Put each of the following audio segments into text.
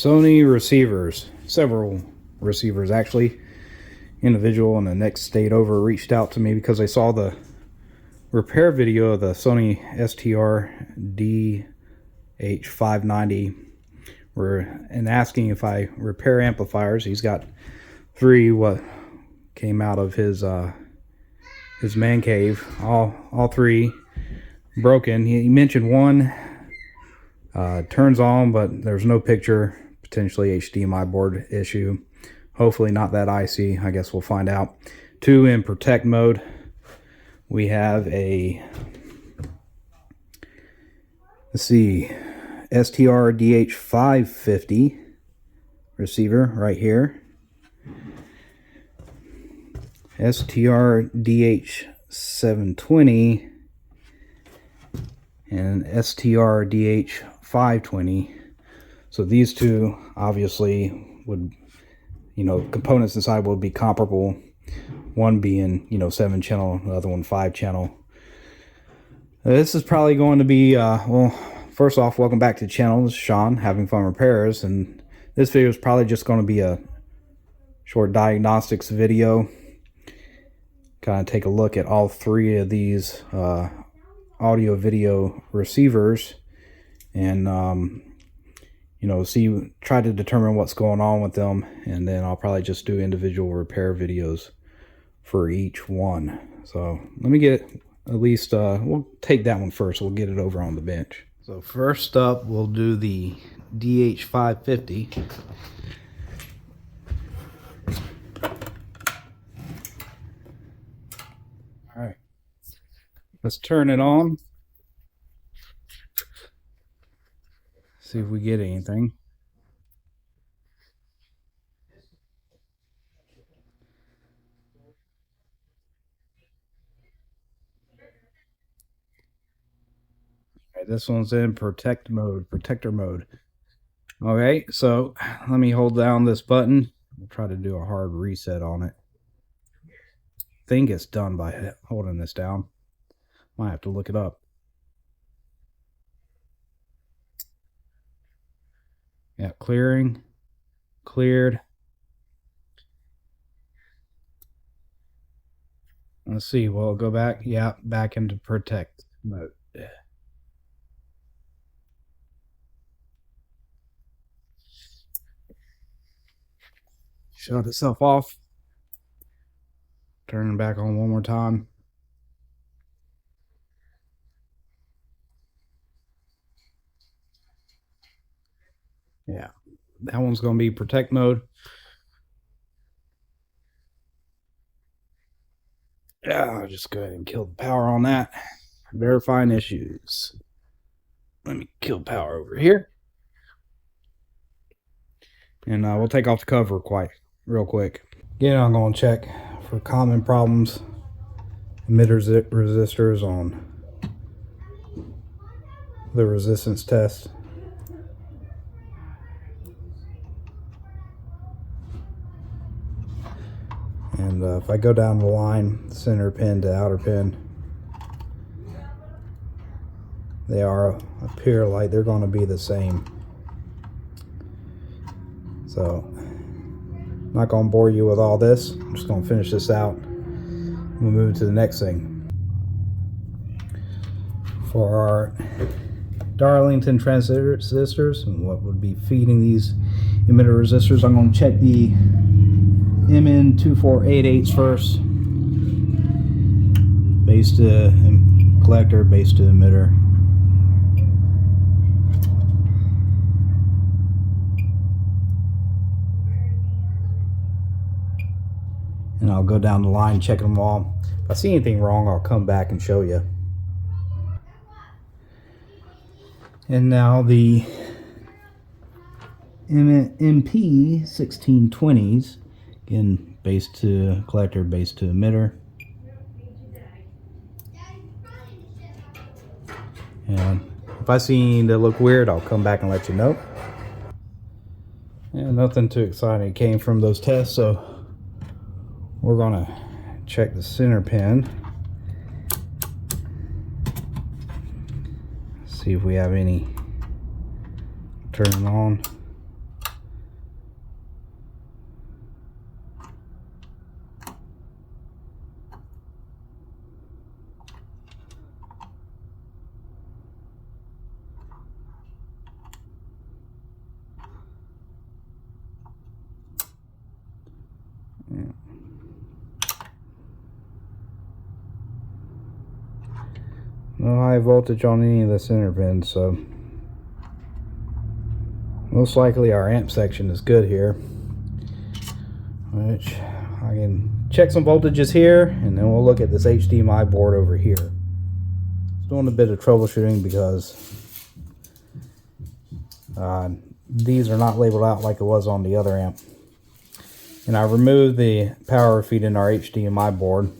Sony Receivers, several receivers actually. Individual in the next state over reached out to me because they saw the repair video of the Sony STR-DH550 and asking if I repair amplifiers. He's got 3 what came out of his man cave, all 3 broken. He mentioned one turns on, but there's no picture, potentially HDMI board issue. Hopefully not that IC. I guess we'll find out. 2 in protect mode. We have a, let's see, STR-DH550 receiver right here. STR-DH720 and STR-DH520. So these 2 obviously would, components inside will be comparable. One being, 7-channel, the other one 5-channel. This is probably going to be, well, first off, welcome back to the channel. This is Sean, Having Fun Repairs, and this video is probably just going to be a short diagnostics video. Kind of take a look at all 3 of these audio video receivers and try to determine what's going on with them, and then I'll probably just do individual repair videos for each one. So let me get at least we'll take that one first. We'll get it over on the bench. So first up, we'll do the DH550. All right, let's turn it on. See if we get anything. Alright, this one's in protector mode. Okay, so let me hold down this button. We'll try to do a hard reset on it. I think it's done by holding this down. Might have to look it up. Yeah, clearing, cleared. Let's see, we'll go back. Yeah, back into protect mode. Shut itself off. Turn it back on one more time. Yeah, that one's going to be protect mode. Yeah, I'll just go ahead and kill the power on that. Verifying issues. Let me kill power over here. And we'll take off the cover real quick. Again, I'm going to check for common problems. Emitter resistors on the resistance test. And if I go down the line, center pin to outer pin, they appear like they're going to be the same. So I'm not going to bore you with all this. I'm just going to finish this out. We'll move to the next thing. For our Darlington transistors and what would be feeding these emitter resistors, I'm going to check the MN2488s first. Base to collector, base to emitter. And I'll go down the line checking them all. If I see anything wrong, I'll come back and show you. And now the MP1620s. Again, base to collector, base to emitter. And if I see anything that look weird, I'll come back and let you know. And nothing too exciting came from those tests, so we're gonna check the center pin. See if we have any turn on. No high voltage on any of the center pins, so most likely our amp section is good here, which I can check some voltages here, and then we'll look at this HDMI board over here. It's doing a bit of troubleshooting because these are not labeled out like it was on the other amp. And I removed the power feed in our HDMI board,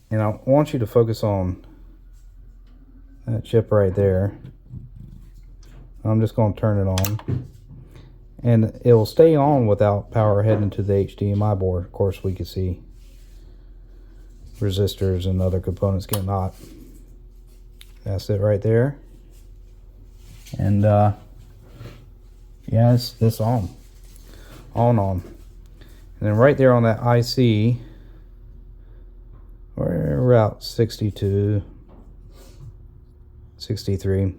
and I want you to focus on that chip right there. I'm just going to turn it on, and it will stay on without power heading to the HDMI board. Of course, we can see resistors and other components getting hot. That's it right there. And yeah, it's on. And then right there on that IC, we're about 62, 63.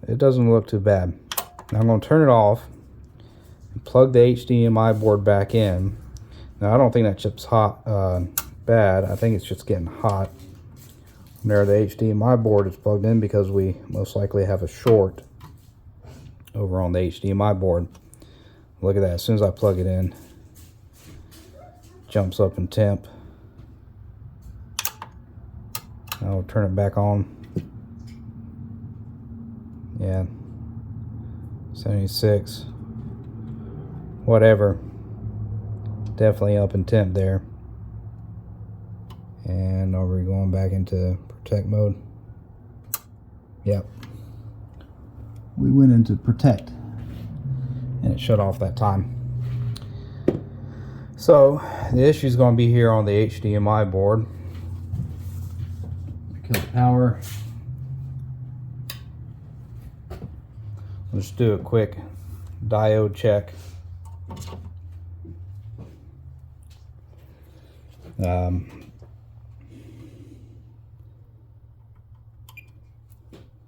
It doesn't look too bad. Now I'm going to turn it off and plug the HDMI board back in. Now I don't think that chip's hot bad. I think it's just getting hot. There, the HDMI board is plugged in because we most likely have a short over on the HDMI board. Look at that. As soon as I plug it in, jumps up in temp. I'll turn it back on. Yeah, 76, whatever. Definitely up in temp there. And are we going back into protect mode? Yep. We went into protect, and it shut off that time. So the issue is going to be here on the HDMI board. Kill the power. Let's do a quick diode check.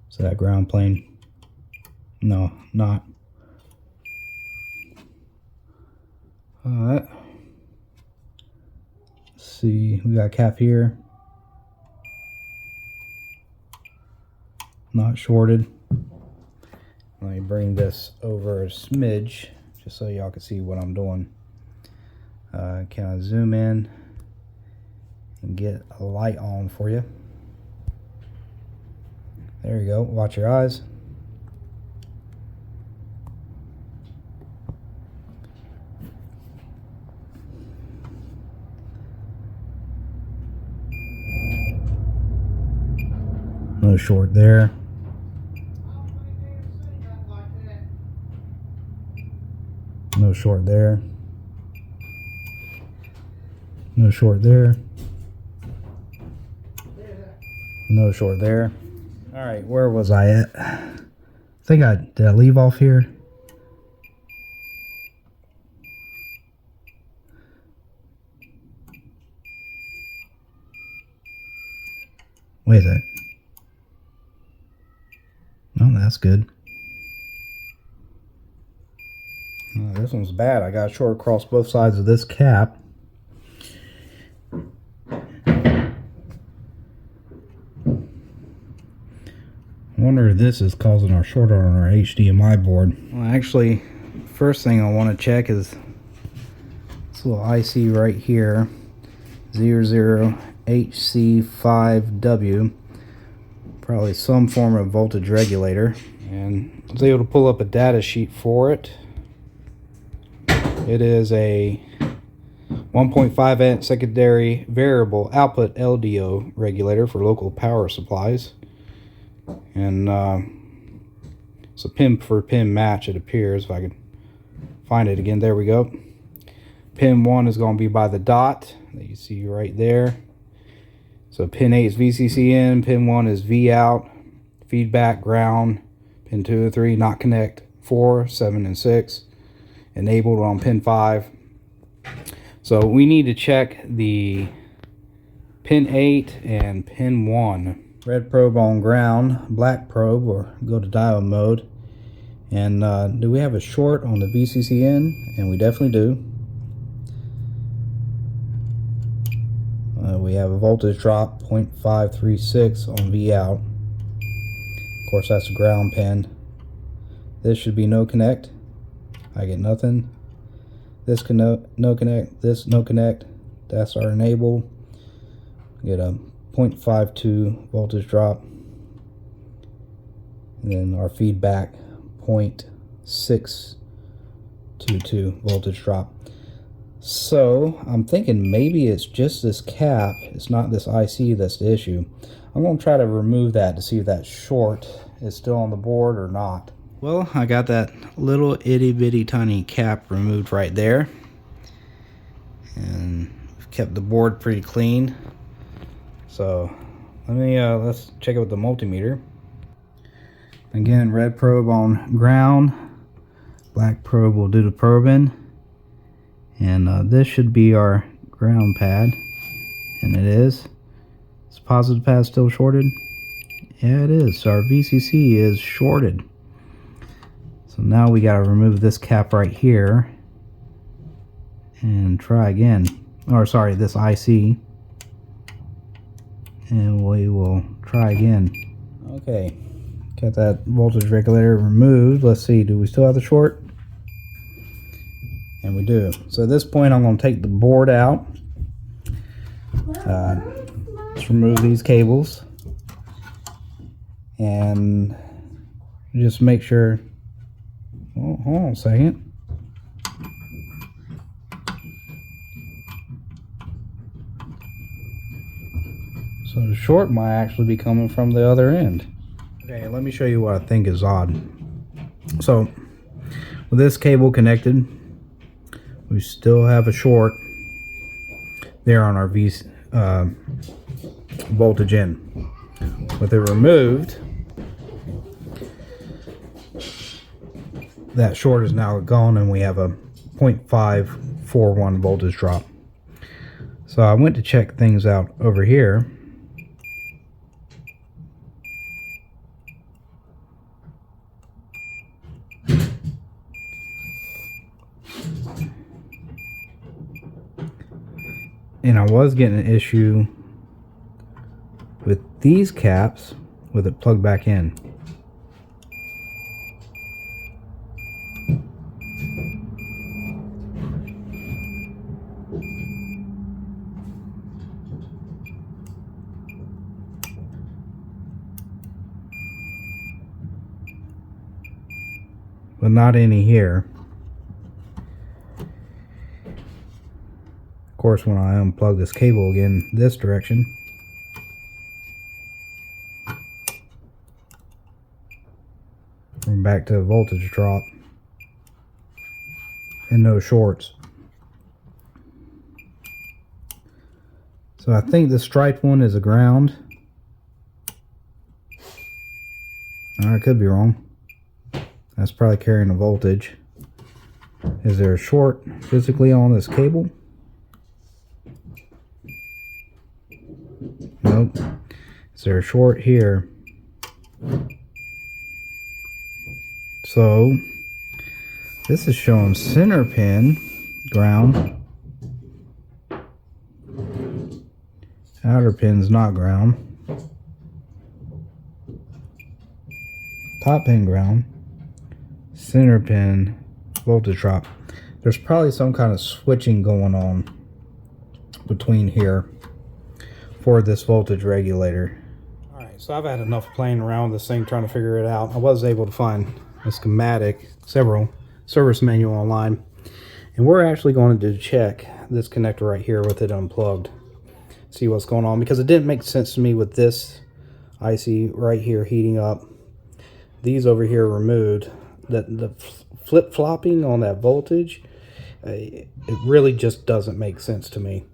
Is that ground plane? No, not. Alright. Let's see, we got a cap here. Not shorted. Let me bring this over a smidge just so y'all can see what I'm doing. Can I zoom in and get a light on for you? There you go. Watch your eyes. No short there. No short there. No short there. No short there. All right, where was I at? I think did I leave off here? Wait a sec. Oh, that's good. This one's bad. I got short across both sides of this cap. I wonder if this is causing our short on our HDMI board. Well, actually, first thing I want to check is this little IC right here, 00HC5W. Probably some form of voltage regulator. And I was able to pull up a data sheet for it. It is a 1.5 amp secondary variable output LDO regulator for local power supplies. And it's a pin for pin match, it appears, if I can find it again. There we go. Pin 1 is going to be by the dot that you see right there. So pin 8 is VCC in, pin 1 is V out, feedback, ground, pin 2 and 3 not connect, 4, 7, and 6 enabled on pin 5. So we need to check the pin 8 and pin 1. Red probe on ground, black probe, or go to diode mode. And do we have a short on the VCC in? And we definitely do. We have a voltage drop 0.536 on V out. Of course, that's a ground pin. This should be no connect. I get nothing. This no connect. This no connect. That's our enable. Get a 0.52 voltage drop. And then our feedback 0.622 voltage drop. So I'm thinking maybe it's just this cap, it's not this IC that's the issue. I'm going to try to remove that to see if that short is still on the board or not. Well, I got that little itty bitty tiny cap removed right there, and kept the board pretty clean. So let's check it with the multimeter. Again, red probe on ground, black probe will do the probing. And this should be our ground pad, and it is. Is the positive pad still shorted? Yeah, it is. So our VCC is shorted. So now we got to remove this cap right here and try again. Or sorry, this IC. And we will try again. Okay, got that voltage regulator removed. Let's see, do we still have the short? And we do. So at this point, I'm going to take the board out. Let's remove these cables. And just make sure. Oh, hold on a second. So the short might actually be coming from the other end. Okay, let me show you what I think is odd. So with this cable connected, we still have a short there on our voltage in. With it removed, that short is now gone, and we have a 0.541 voltage drop. So I went to check things out over here. And I was getting an issue with these caps with it plugged back in. But not any here. Of course, when I unplug this cable again this direction, we're back to voltage drop and no shorts. So I think the striped one is a ground. I could be wrong. That's probably carrying a voltage. Is there a short physically on this cable? Nope. Is there a short here? So this is showing center pin ground. Outer pin's not ground. Top pin ground. Center pin voltage drop. There's probably some kind of switching going on between here for this voltage regulator. Alright, so I've had enough playing around with this thing trying to figure it out. I was able to find a schematic, several service manual online, and we're actually going to check this connector right here with it unplugged, see what's going on, because it didn't make sense to me with this IC right here heating up, these over here removed, that the flip-flopping on that voltage, it really just doesn't make sense to me.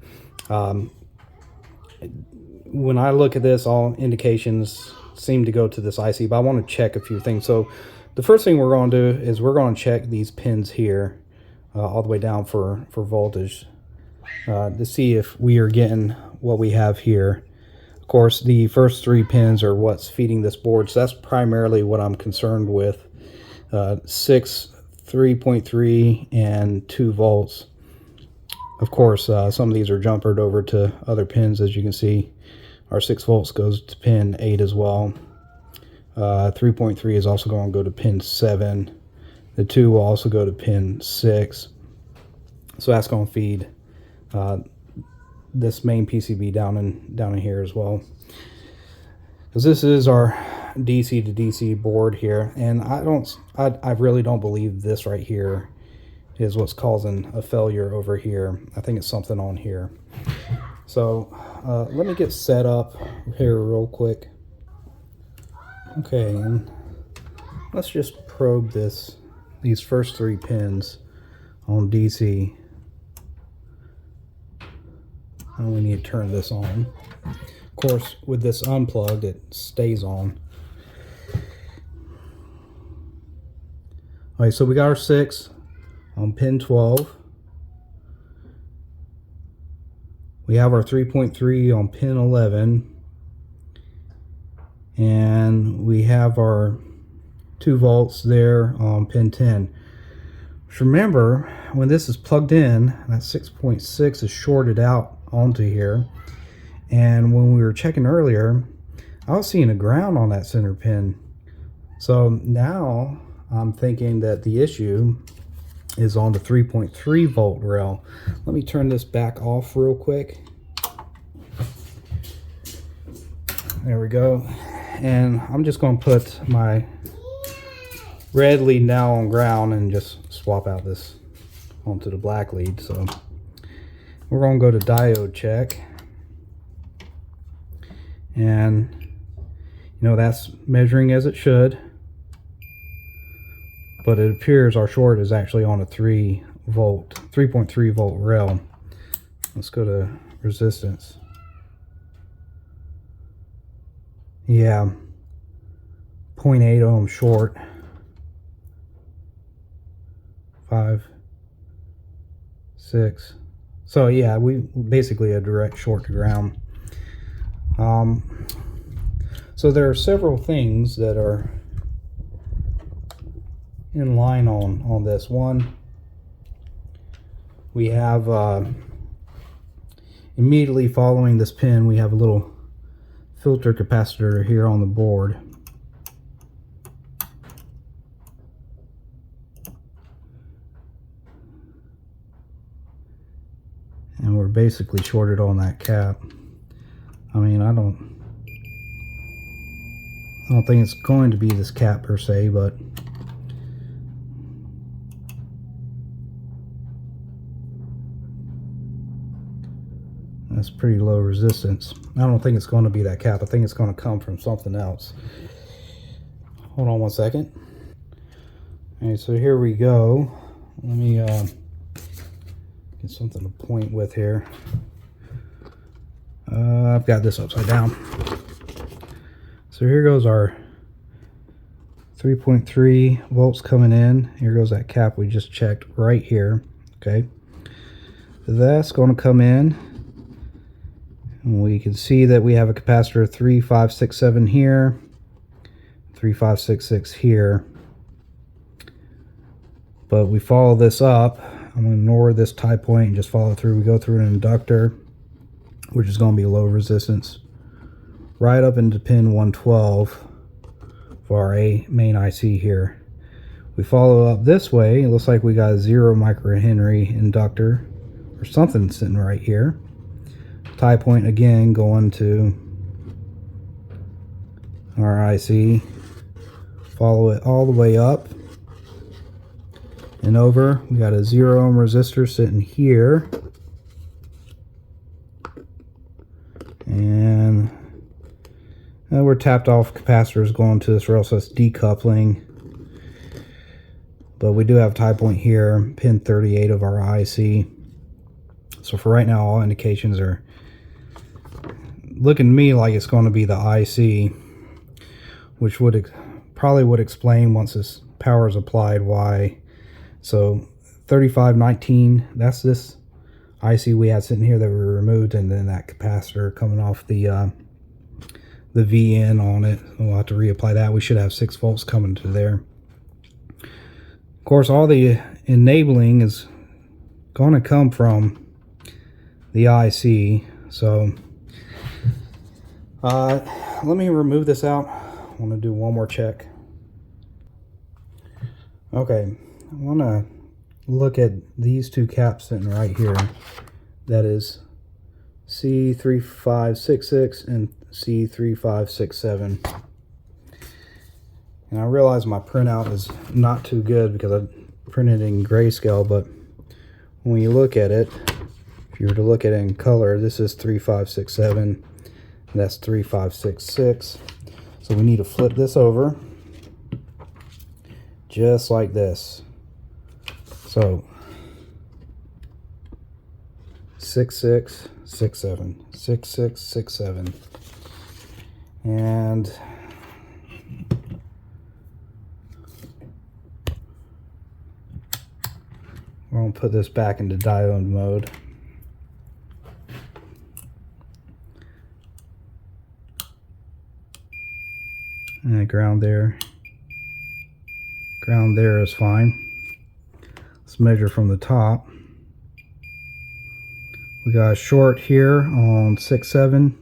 When I look at this, all indications seem to go to this IC, but I want to check a few things. So the first thing we're going to do is we're going to check these pins here all the way down for voltage to see if we are getting what we have here. Of course, the first three pins are what's feeding this board, so that's primarily what I'm concerned with. 6, 3.3, and 2 volts. Of course, some of these are jumpered over to other pins. As you can see, our 6 volts goes to pin 8 as well. 3.3 is also going to go to pin 7. The 2 will also go to pin 6. So that's going to feed this main PCB down in here as well. Because this is our DC to DC board here, and I really don't believe this right here is what's causing a failure over here. I think it's something on here. So let me get set up here real quick. Okay, and let's just probe these first 3 pins on DC. And we need to turn this on. Of course, with this unplugged, it stays on. Alright, so we got our 6 on pin 12. We have our 3.3 on pin 11. And we have our 2 volts there on pin 10. Just remember, when this is plugged in, that 6.6 is shorted out onto here. And when we were checking earlier, I was seeing a ground on that center pin. So now I'm thinking that the issue is on the 3.3 volt rail. Let me turn this back off real quick. There we go. And I'm just going to put my red lead now on ground and just swap out this onto the black lead. So we're going to go to diode check. And you know, that's measuring as it should. But it appears our short is actually on a 3.3 volt rail. Let's go to resistance. Yeah, 0.8 ohm short. 5, 6. So yeah, we basically a direct short to ground. So there are several things that are in line on this one. We have immediately following this pin, we have a little filter capacitor here on the board. And we're basically shorted on that cap. I mean, I don't think it's going to be this cap per se, but that's pretty low resistance. I don't think it's going to be that cap. I think it's going to come from something else. Hold on one second. All right, so here we go. Let me get something to point with here. I've got this upside down. So here goes our 3.3 volts coming in. Here goes that cap we just checked right here. Okay, that's going to come in. And we can see that we have a capacitor 3567 here, 3566 here. But we follow this up. I'm going to ignore this tie point and just follow through. We go through an inductor, which is going to be low resistance, right up into pin 112 for our main IC here. We follow up this way. It looks like we got a 0 microhenry inductor or something sitting right here. Tie point again going to our IC. Follow it all the way up and over. We got a 0 ohm resistor sitting here. And we're tapped off capacitors going to this rail, so it's decoupling. But we do have a tie point here, pin 38 of our IC. So for right now, all indications are looking to me like it's going to be the IC, which would probably would explain once this power is applied why. So 3519, that's this IC we had sitting here that we removed, and then that capacitor coming off the VN on it. We'll have to reapply that. We should have 6 volts coming to there. Of course, all the enabling is going to come from the IC. So let me remove this out. I want to do one more check. Okay, I want to look at these two caps sitting right here. That is C3566 and C3567. And I realize my printout is not too good because I printed in grayscale, but when you look at it, if you were to look at it in color, this is 3567, and that's 3566. So we need to flip this over just like this. So 6667, 6667, and we're going to put this back into diode mode. And ground there. Ground there is fine. Let's measure from the top. We got a short here on 6.7.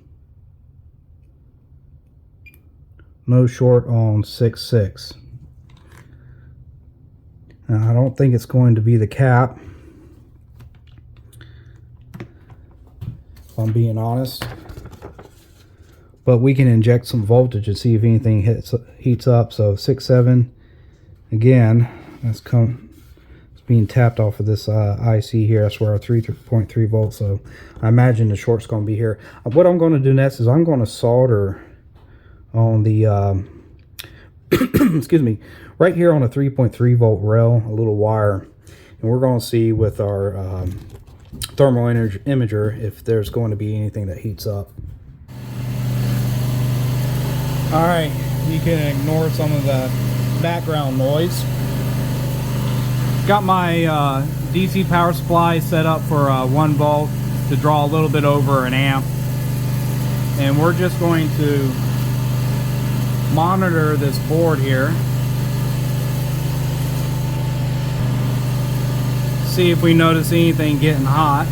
No short on 6.6. Now, I don't think it's going to be the cap, if I'm being honest. But we can inject some voltage and see if anything heats up. So 6.7, again, it's being tapped off of this IC here. That's where our 3.3 volts. So I imagine the short's going to be here. What I'm going to do next is I'm going to solder on the excuse me, right here on a 3.3 volt rail, a little wire, and we're going to see with our thermal imager if there's going to be anything that heats up. Alright, you can ignore some of the background noise. Got my DC power supply set up for 1 volt to draw a little bit over an amp, and we're just going to monitor this board here, see if we notice anything getting hot.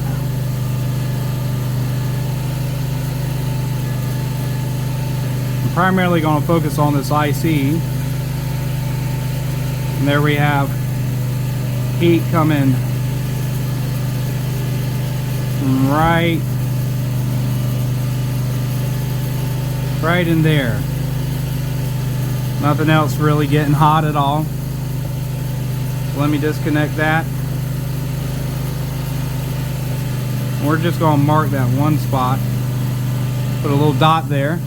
I'm primarily going to focus on this IC, and there we have heat coming right in there. Nothing else really getting hot at all. So let me disconnect that. We're just going to mark that one spot. Put a little dot there.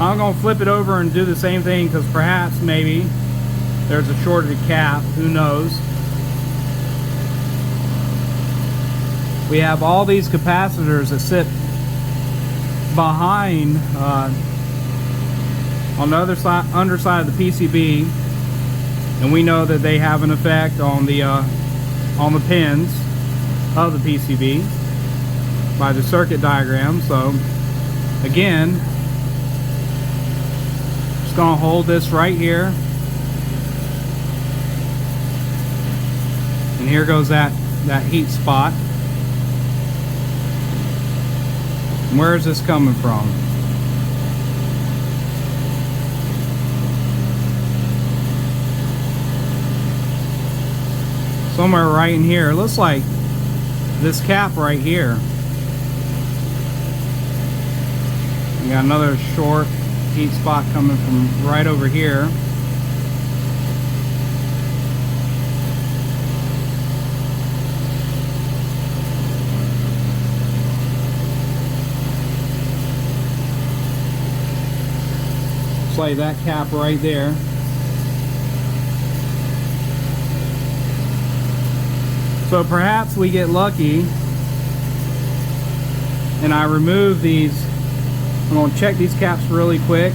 I'm going to flip it over and do the same thing because perhaps maybe there's a shorted cap. Who knows? We have all these capacitors that sit behind on the underside of the PCB, and we know that they have an effect on the pins of the PCB by the circuit diagram. So again, just gonna hold this right here, and here goes that heat spot. And where is this coming from? Somewhere right in here. It looks like this cap right here. We got another short heat spot coming from right over here. Looks like that cap right there. So perhaps we get lucky and I remove these. I'm going to check these caps really quick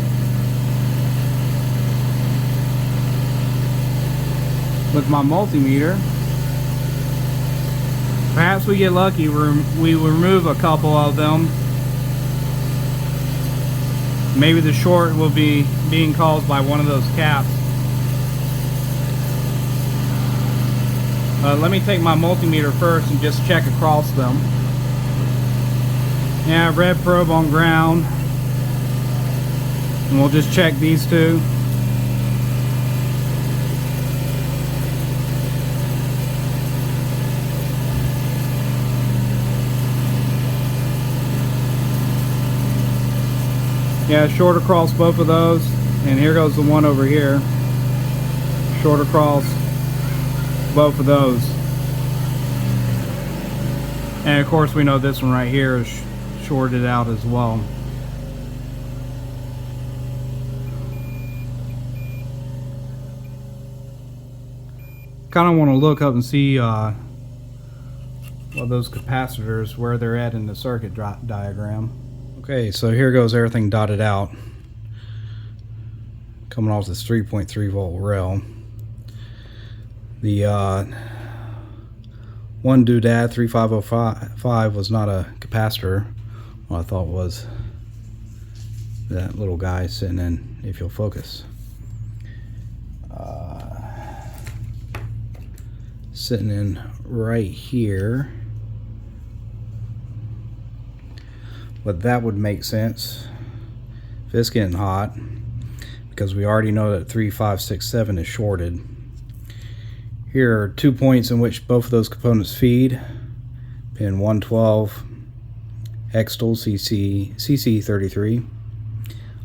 with my multimeter. Perhaps we get lucky, we remove a couple of them. Maybe the short will be being caused by one of those caps. Let me take my multimeter first and just check across them. Yeah, red probe on ground. And we'll just check these two. Yeah, short across both of those. And here goes the one over here. Short across both of those. And of course we know this one right here is shorted out as well. Kind of want to look up and see well, those capacitors, where they're at in the circuit diagram. Okay, so here goes everything dotted out, coming off this 3.3 volt rail. The one doodad 3505 was not a capacitor. What I thought was that little guy sitting in, if you'll focus, sitting in right here. But that would make sense if it's getting hot, because we already know that 3567 is shorted. Here are 2 points in which both of those components feed. Pin 112, Xtal CC33,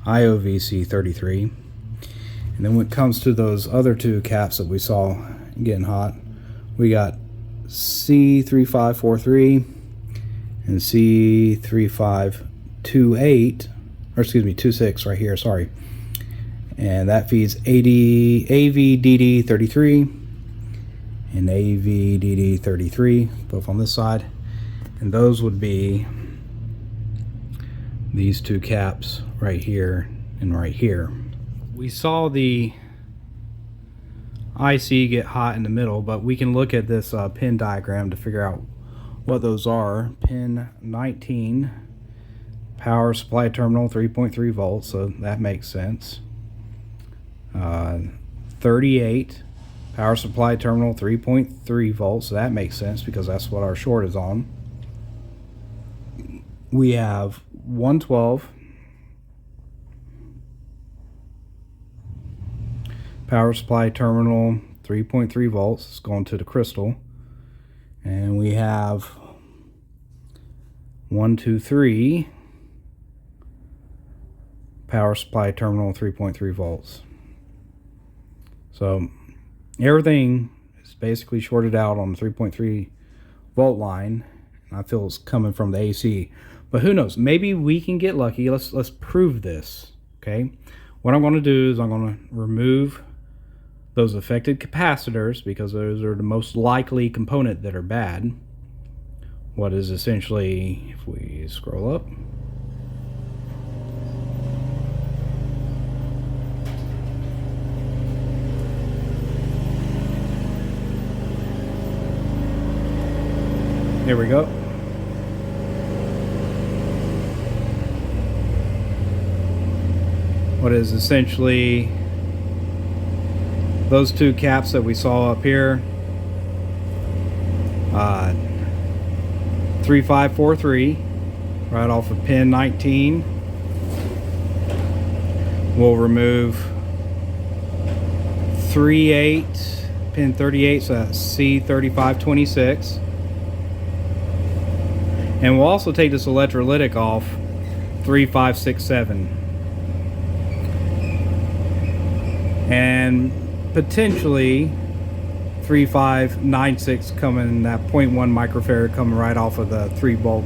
IOVC33. And then when it comes to those other two caps that we saw getting hot, we got C3543 and C3528, or excuse me, 26 right here, sorry. And that feeds AVDD33 and AVDD33, both on this side. And those would be these two caps right here and right here. We saw the IC get hot in the middle, but we can look at this pin diagram to figure out what those are. Pin 19, power supply terminal 3.3 volts, so that makes sense. 38, power supply terminal 3.3 volts, so that makes sense because that's what our short is on. We have 112, power supply terminal 3.3 volts, it's going to the crystal. And we have 123, power supply terminal 3.3 volts. So everything is basically shorted out on the 3.3 volt line, and I feel it's coming from the AC. But who knows? Maybe we can get lucky. Let's prove this. Okay. What I'm going to do is I'm going to remove those affected capacitors, because those are the most likely component that are bad. What is essentially, if we scroll up, there we go. What is essentially those two caps that we saw up here, 3543 right off of pin 19. We'll remove 38, pin 38, so that's C3526. And we'll also take this electrolytic off 3567. And potentially 3596 coming, that 0.1 microfarad coming right off of the 3 volt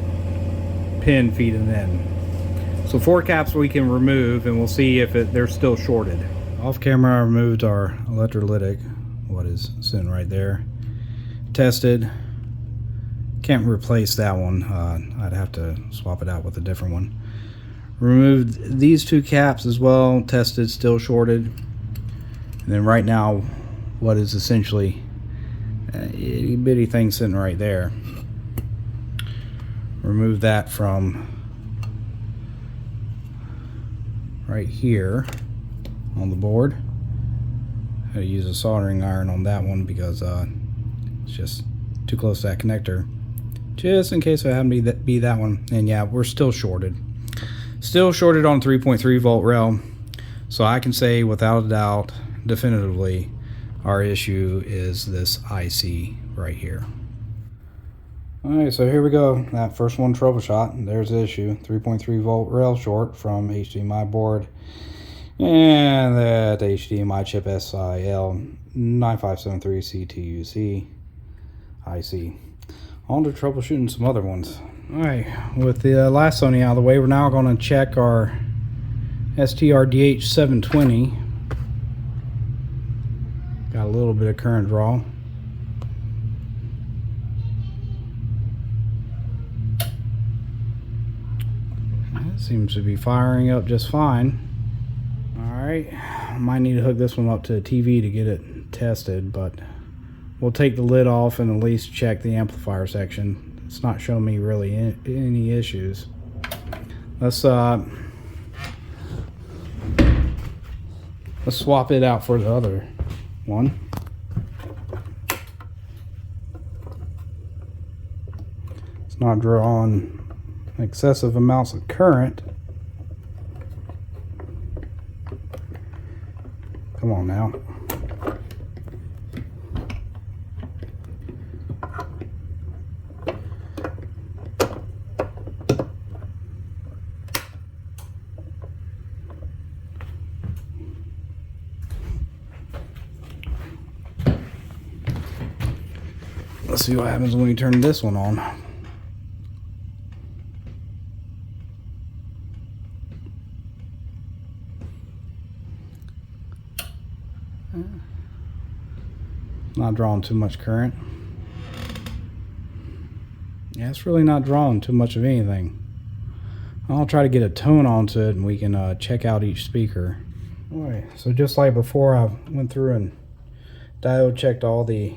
pin feeding in. So 4 caps we can remove, and we'll see if they're still shorted. Off camera I removed our electrolytic, what is sitting right there. Tested. Can't replace that one. I'd have to swap it out with a different one. Removed these 2 caps as well. Tested, still shorted. And then right now, what is essentially a itty bitty thing sitting right there. Remove that from right here on the board. I had to use a soldering iron on that one because it's just too close to that connector. just in case it happened to be that one. And yeah, we're still shorted. Still shorted on 3.3 volt rail. So I can say without a doubt, definitively, our issue is this IC right here. Alright, so here we go. That first one troubleshot. There's the issue. 3.3 volt rail short from HDMI board. And that HDMI chip SIL9573 CTUC IC. On to troubleshooting some other ones. Alright, with the last Sony out of the way, we're now going to check our STR-DH720. Got a little bit of current draw. It seems to be firing up just fine. Alright, might need to hook this one up to the TV to get it tested, but we'll take the lid off and at least check the amplifier section. It's not showing me really any issues. Let's swap it out for the other one. It's not drawing excessive amounts of current. Come on now. Let's see what happens when we turn this one on. Not drawing too much current. Yeah, it's really not drawing too much of anything. I'll try to get a tone onto it and we can check out each speaker. Alright, so just like before, I went through and diode checked all the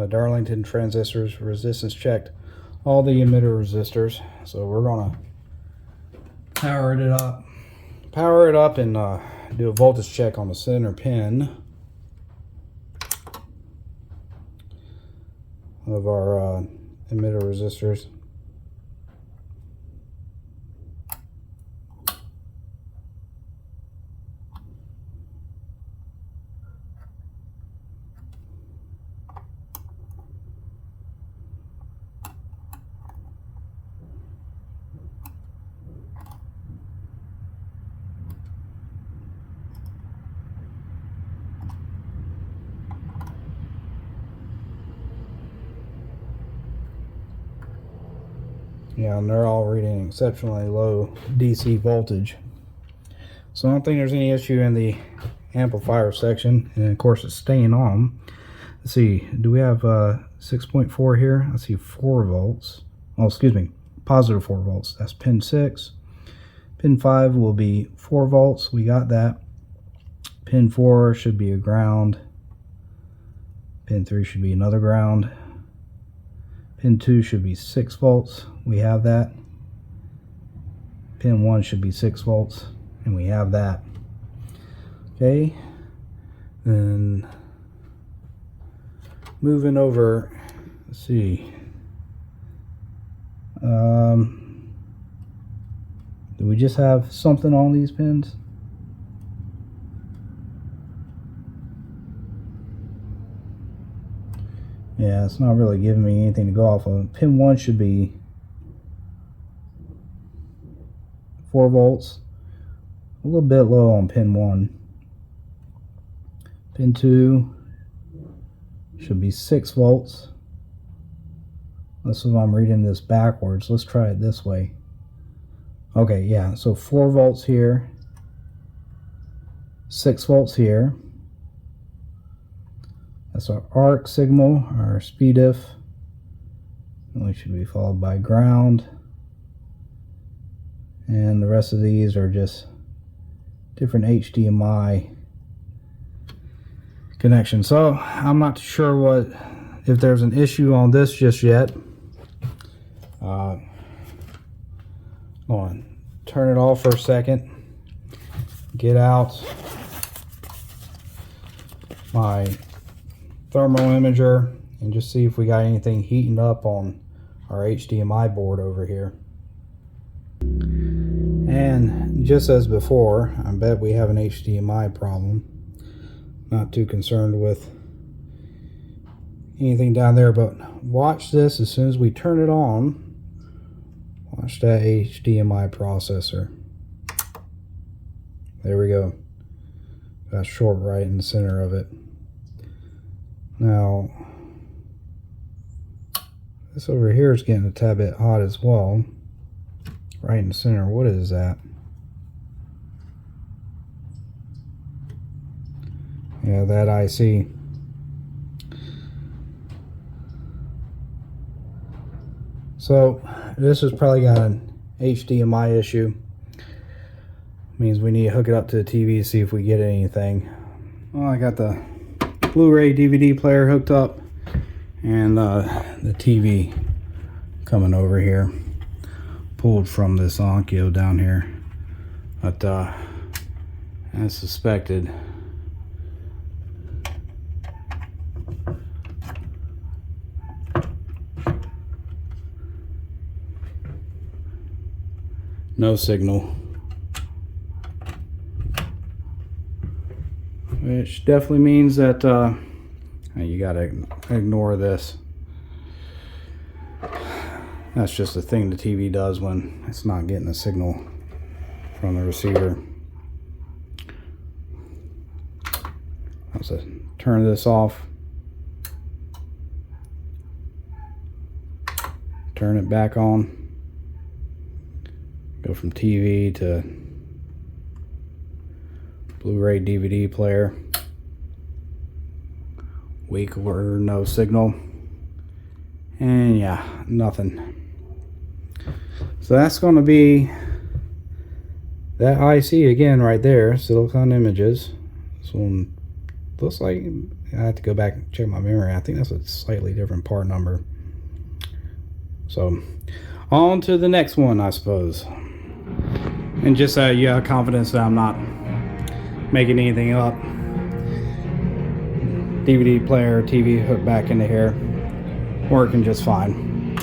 Darlington transistors, resistance checked all the emitter resistors. So we're gonna power it up and do a voltage check on the center pin of our emitter resistors. Yeah, and they're all reading exceptionally low DC voltage. So I don't think there's any issue in the amplifier section, and of course it's staying on. Let's see, do we have 6.4 here? I see 4 volts. Oh, excuse me, positive 4 volts. That's pin 6. Pin 5 will be 4 volts. We got that. Pin 4 should be a ground. Pin 3 should be another ground. Pin 2 should be 6 volts. We have that. Pin 1 should be 6 volts. And we have that. Okay. Then moving over, let's see. Do we just have something on these pins? Yeah, it's not really giving me anything to go off of. Pin 1 should be 4 volts. A little bit low on pin 1. Pin 2 should be 6 volts. Unless I'm reading this backwards. Let's try it this way. Okay, yeah, so 4 volts here. 6 volts here. That's our arc signal, our speed diff. And we should be followed by ground. And the rest of these are just different HDMI connections. So I'm not sure if there's an issue on this just yet. Turn it off for a second. Get out my thermal imager and just see if we got anything heating up on our HDMI board over here. And just as before, I bet we have an HDMI problem. Not too concerned with anything down there, but watch this. As soon as we turn it on, watch that HDMI processor. There we go. Got short right in the center of it. Now, this over here is getting a tad bit hot as well. Right in the center. What is that? Yeah, that IC. So this has probably got an HDMI issue. Means we need to hook it up to the TV to see if we get anything. Well, I got the Blu-ray DVD player hooked up and the TV coming over here, pulled from this Onkyo down here. But as suspected, no signal, which definitely means that you gotta ignore this. That's just a thing the TV does when it's not getting a signal from the receiver. I'll just turn this off, turn it back on, go from TV to Blu-ray DVD player. Weak or no signal, and yeah, nothing. So that's going to be that IC again right there, Silicon Images. This one looks like, I have to go back and check my memory. I think that's a slightly different part number. So on to the next one, I suppose. And just so you have confidence that I'm not making anything up, DVD player, TV hooked back into here, working just fine.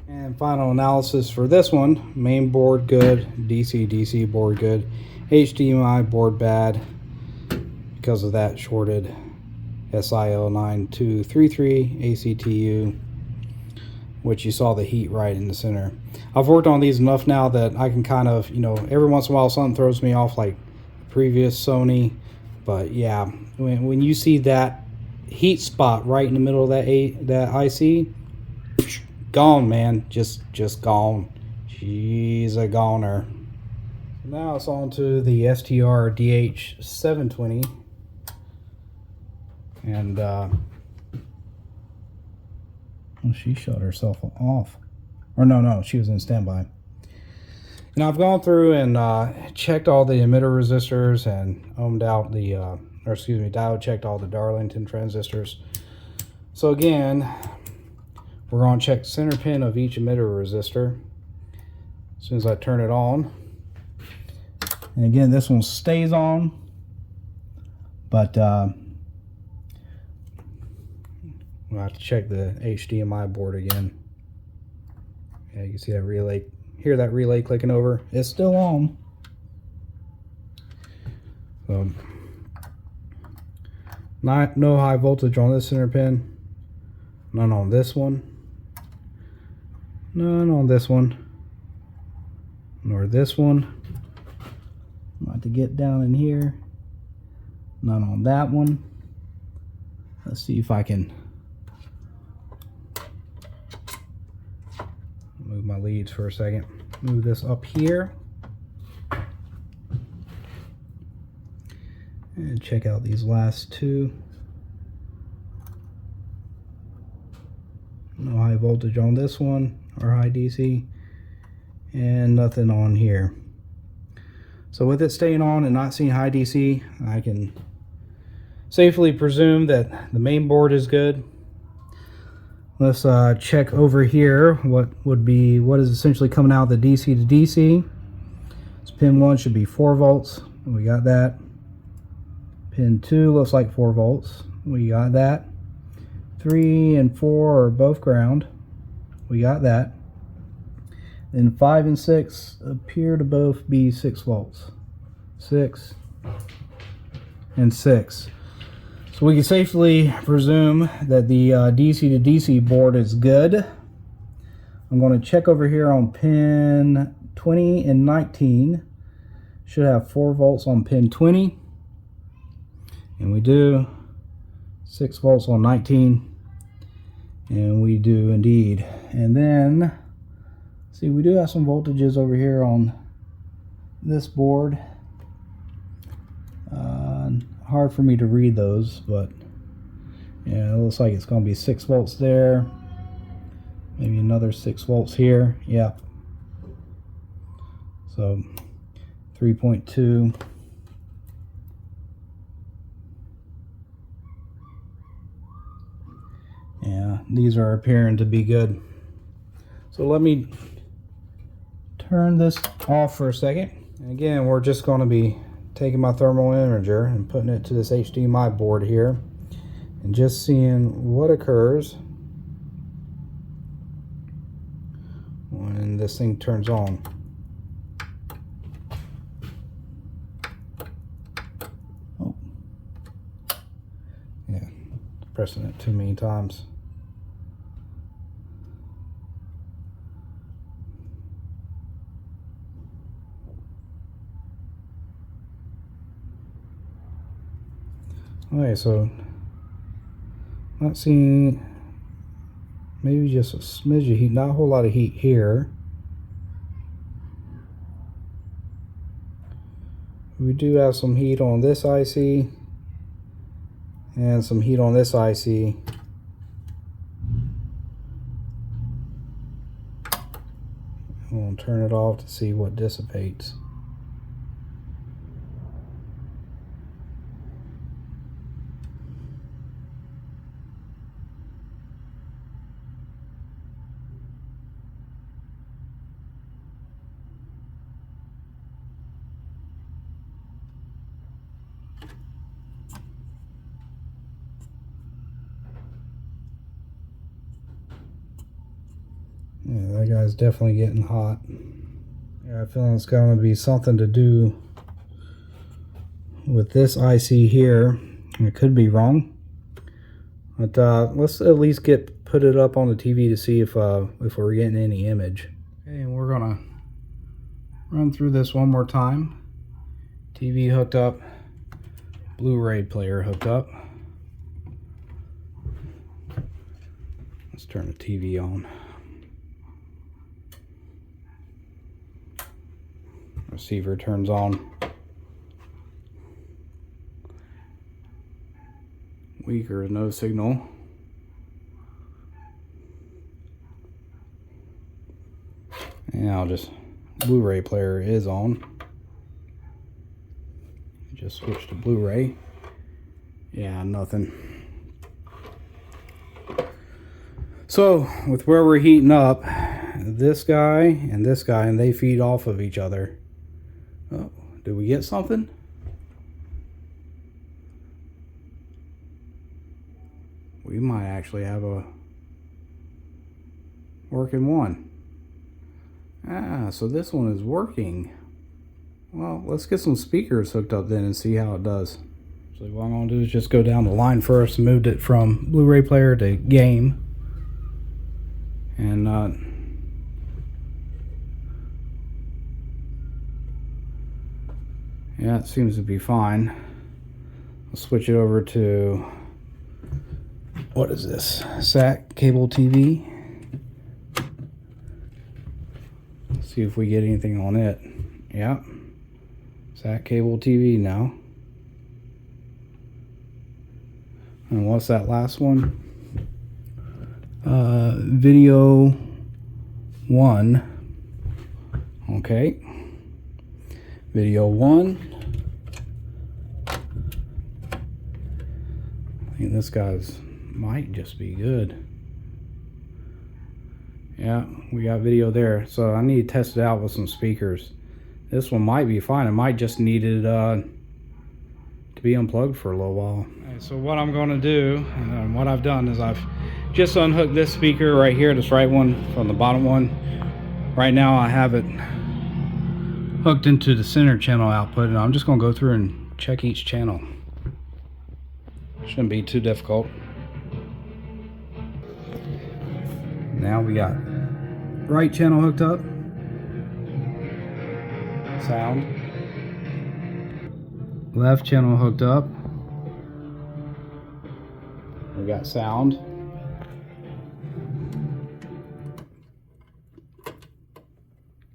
And final analysis for this one: main board good, DC board good, HDMI board bad because of that shorted SIL9233 ACTU, which you saw the heat right in the center. I've worked on these enough now that I can kind of, every once in a while something throws me off like previous Sony. But yeah, when you see that heat spot right in the middle of that IC, gone, man. Just gone. She's a goner. Now it's on to the STR-DH720. And well, she shut herself off. Or no, she was in standby. And I've gone through and checked all the emitter resistors and ohmed out the, diode checked all the Darlington transistors. So again, we're going to check the center pin of each emitter resistor as soon as I turn it on. And again, this one stays on, but we'll have to check the HDMI board again. Yeah, you can see that relay. Hear that relay clicking over. It's still on. So, no high voltage on this center pin. None on this one. None on this one. Nor this one. I'm about to get down in here. None on that one. Let's see if I can move my leads for a second. Move this up here. And check out these last two. No high voltage on this one, or high DC, and nothing on here. So with it staying on and not seeing high DC, I can safely presume that the main board is good. Let's check over here what is essentially coming out of the DC to DC. So pin 1 should be 4 volts. We got that. Pin 2 looks like 4 volts. We got that. 3 and 4 are both ground. we got that. Then 5 and 6 appear to both be 6 volts. 6 and 6. So we can safely presume that the DC to DC board is good. I'm going to check over here on pin 20 and 19. Should have 4 volts on pin 20. And we do. 6 volts on 19. And we do indeed. And then, see, we do have some voltages over here on this board. Hard for me to read those, but yeah, it looks like it's going to be 6 volts there. Maybe another 6 volts here. Yeah. So 3.2. Yeah, these are appearing to be good. So let me turn this off for a second. And again, we're just going to be taking my thermal imager and putting it to this HDMI board here and just seeing what occurs when this thing turns on. Oh. Yeah, pressing it too many times. Okay, so not seeing, maybe just a smidge of heat, not a whole lot of heat here. We do have some heat on this IC and some heat on this IC. We'll turn it off to see what dissipates. Yeah, that guy's definitely getting hot. Yeah, I feel it's going to be something to do with this IC here. It could be wrong, but let's at least put it up on the TV to see if we're getting any image. Okay, and we're gonna run through this one more time. TV hooked up, Blu-ray player hooked up. Let's turn the TV on. Receiver turns on. Weaker, no signal. And now just Blu-ray player is on. Just switch to Blu-ray. Yeah, nothing. So with where we're heating up, this guy, and they feed off of each other. Oh, did we get something? We might actually have a working one. Ah, so this one is working. Well, let's get some speakers hooked up then and see how it does. So what I'm going to do is just go down the line first. Moved it from Blu-ray player to game. And yeah, it seems to be fine. I'll switch it over to, what is this? SAT cable TV. See if we get anything on it. Yeah. SAT cable TV now. And what's that last one? Video 1. Okay. Video 1. I think this guy's might just be good. Yeah, we got video there. So I need to test it out with some speakers. This one might be fine. It might just need it to be unplugged for a little while. Right, so what I'm going to do, and what I've done is I've just unhooked this speaker right here, this right one from the bottom one. Right now I have it hooked into the center channel output, and I'm just going to go through and check each channel. Shouldn't be too difficult. Now we got right channel hooked up, sound. Left channel hooked up, we got sound.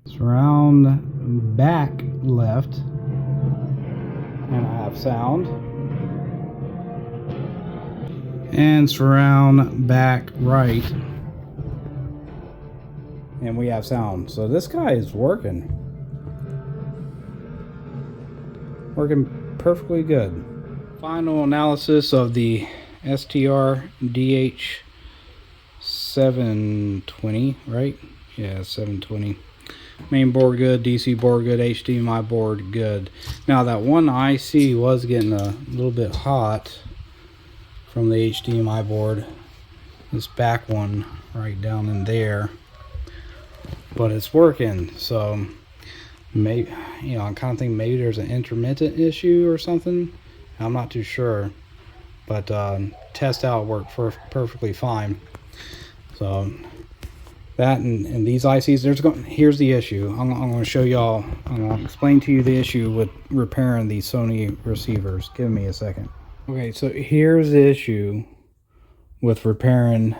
Surround back left, and I have sound. And surround back right, and we have sound. So this guy is working perfectly good. Final analysis of the STR-DH720, right? Yeah, 720. Main board good, DC board good, HDMI board good. Now that one IC was getting a little bit hot from the HDMI board, this back one right down in there, but it's working. So maybe, you know, I kind of think maybe there's an intermittent issue or something. I'm not too sure, but test out worked perfectly fine. So that and these ICs, here's the issue. I'm going to show y'all, I'm going to explain to you the issue with repairing these Sony receivers. Give me a second. Okay, so here's the issue with repairing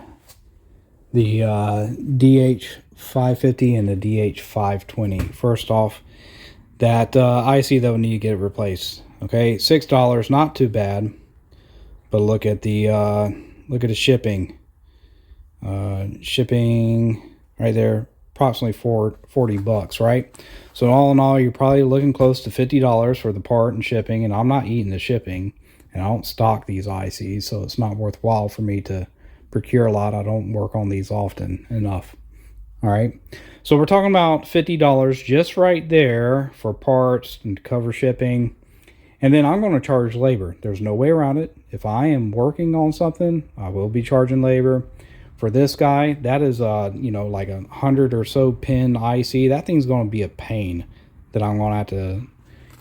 the DH550 and the DH520. First off, that IC that will need to get it replaced. Okay, $6, not too bad, but look at the shipping. Shipping right there, approximately 40 bucks, right? So all in all, you're probably looking close to $50 for the part and shipping, and I'm not eating the shipping, and I don't stock these ICs, so it's not worthwhile for me to procure a lot. I don't work on these often enough. All right, so we're talking about $50 just right there for parts and cover shipping, and then I'm going to charge labor. There's no way around it. If I am working on something, I will be charging labor. For this guy, that is you know, like 100 or so pin IC. That thing's going to be a pain that I'm going to have to,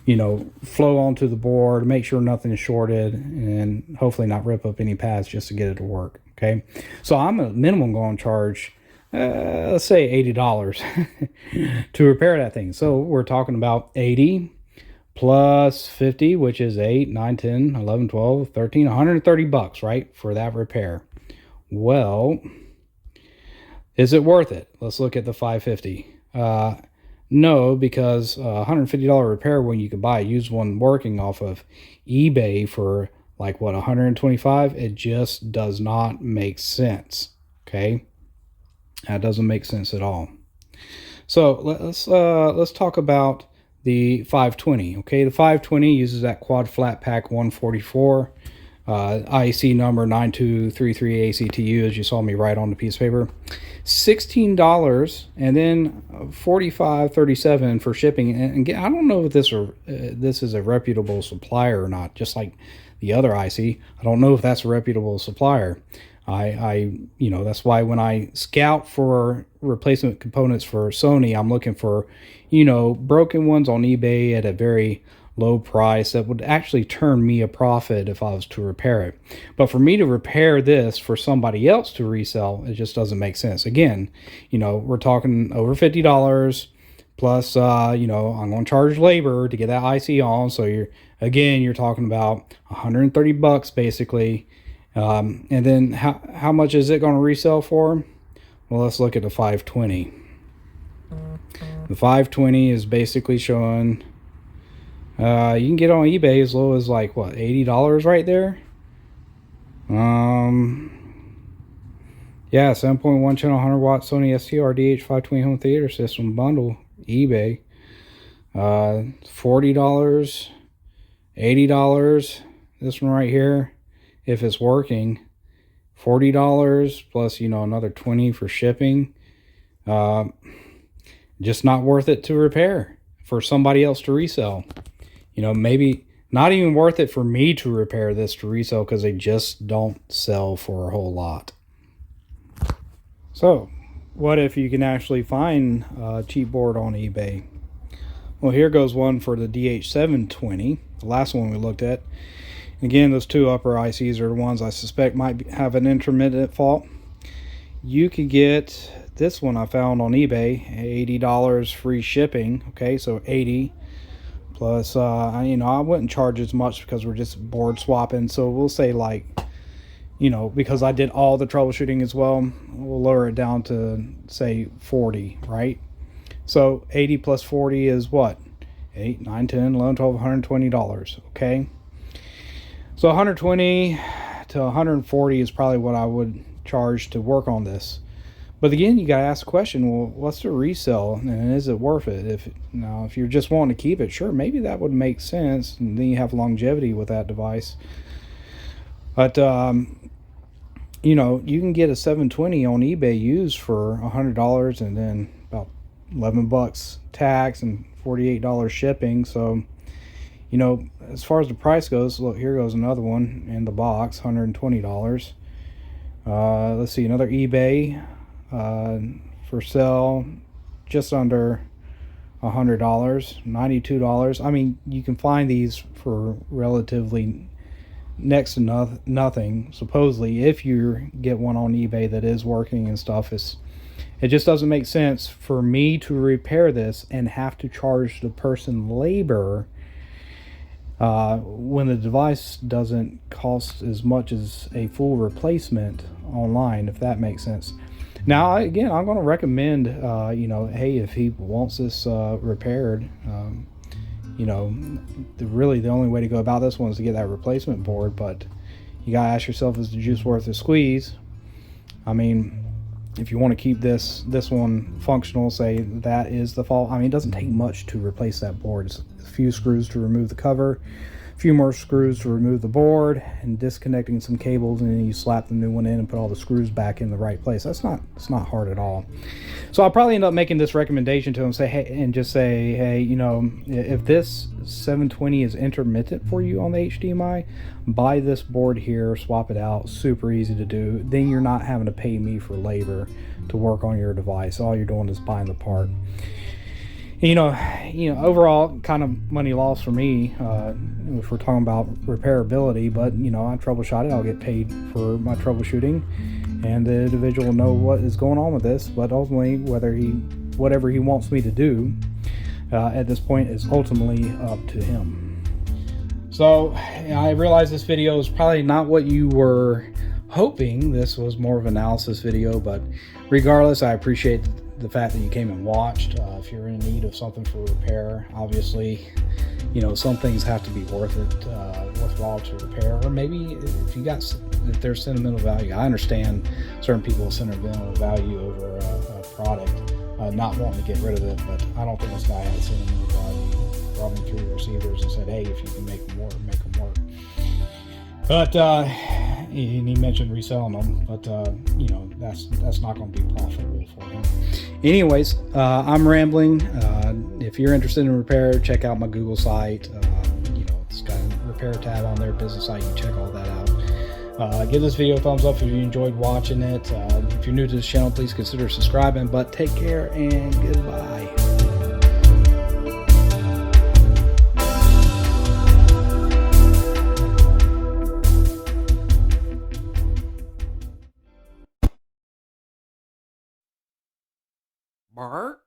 you know, flow onto the board, make sure nothing is shorted, and hopefully not rip up any pads just to get it to work. Okay, so I'm at minimum going to charge, let's say $80 to repair that thing. So we're talking about 80 plus 50, which is 8, 9, 10, 11, 12, 13, 130 bucks, right, for that repair. Well, is it worth it? Let's look at the 550. No, because $150 repair when you could buy a used one working off of eBay for like what, 125, it just does not make sense. Okay, that doesn't make sense at all. So let's talk about the 520. Okay, the 520 uses that quad flat pack 144. IC number 9233 ACTU, as you saw me write on the piece of paper. $16 and then $45.37 for shipping. And I don't know if this is a reputable supplier or not. Just like the other IC, I don't know if that's a reputable supplier. You know, that's why when I scout for replacement components for Sony, I'm looking for, you know, broken ones on eBay at a very low price that would actually turn me a profit if I was to repair it. But for me to repair this for somebody else to resell, it just doesn't make sense. Again, you know, we're talking over $50 plus, you know, I'm going to charge labor to get that IC on. So you're talking about 130 bucks basically. And then how much is it going to resell for? Well, let's look at the 520. The 520 is basically showing, you can get on eBay as low as like what, $80 right there. Yeah, 7.1 channel 100 watt Sony STR-DH520 home theater system bundle, eBay. $40, $80. This one right here, if it's working, $40 plus, you know, another $20 for shipping. Just not worth it to repair for somebody else to resell. You know, maybe not even worth it for me to repair this to resell because they just don't sell for a whole lot. So, what if you can actually find a cheap board on eBay? Well, here goes one for the DH720, the last one we looked at. Again, those two upper ICs are the ones I suspect might have an intermittent fault. You could get this one I found on eBay, $80 free shipping. Okay, so 80 plus, you know, I wouldn't charge as much because we're just board swapping. So we'll say, like, you know, because I did all the troubleshooting as well, we'll lower it down to say 40, right? So 80 plus 40 is what? 8, 9, 10, 11, 12, $120. Okay. So 120 to 140 is probably what I would charge to work on this. But again, you got to ask the question, well, what's the resale and is it worth it? If you're just wanting to keep it, sure, maybe that would make sense, and then you have longevity with that device. But you know, you can get a 720 on eBay used for $100 and then about 11 bucks tax and $48 shipping. So, you know, as far as the price goes, look, here goes another one in the box, $120. Let's see, another eBay for sale, just under $100, $92. I mean, you can find these for relatively next to nothing, supposedly, if you get one on eBay that is working and stuff. It just doesn't make sense for me to repair this and have to charge the person labor when the device doesn't cost as much as a full replacement online, if that makes sense. Now, again, I'm going to recommend, you know, hey, if he wants this repaired, you know, really the only way to go about this one is to get that replacement board. But you got to ask yourself, is the juice worth the squeeze? I mean, if you want to keep this one functional, say that is the fault. I mean, it doesn't take much to replace that board. It's a few screws to remove the cover, a few more screws to remove the board, and disconnecting some cables, and then you slap the new one in and put all the screws back in the right place. It's not hard at all. So I'll probably end up making this recommendation to him, say, hey, you know, if this 720 is intermittent for you on the HDMI, buy this board here, swap it out, super easy to do. Then you're not having to pay me for labor to work on your device. All you're doing is buying the part. You know, overall, kind of money loss for me if we're talking about repairability. But you know, I troubleshot it. I'll get paid for my troubleshooting, and the individual will know what is going on with this. But ultimately, whatever he wants me to do at this point is ultimately up to him. So I realize this video is probably not what you were hoping. This was more of an analysis video, but regardless, I appreciate the fact that you came and watched. If you're in need of something for repair, obviously, you know, some things have to be worthwhile to repair. Or maybe if there's sentimental value. I understand certain people's sentimental value over a product, not wanting to get rid of it, but I don't think this guy had sentimental value. Brought me through receivers and said, hey, if you can make them work, make them work. But he mentioned reselling them, but you know, that's not going to be profitable for him. Anyways, I'm rambling. If you're interested in repair, check out my Google site. You know, it's got a repair tab on their business site. You can check all that out. Give this video a thumbs up if you enjoyed watching it. If you're new to this channel, please consider subscribing. But take care and goodbye. Bart?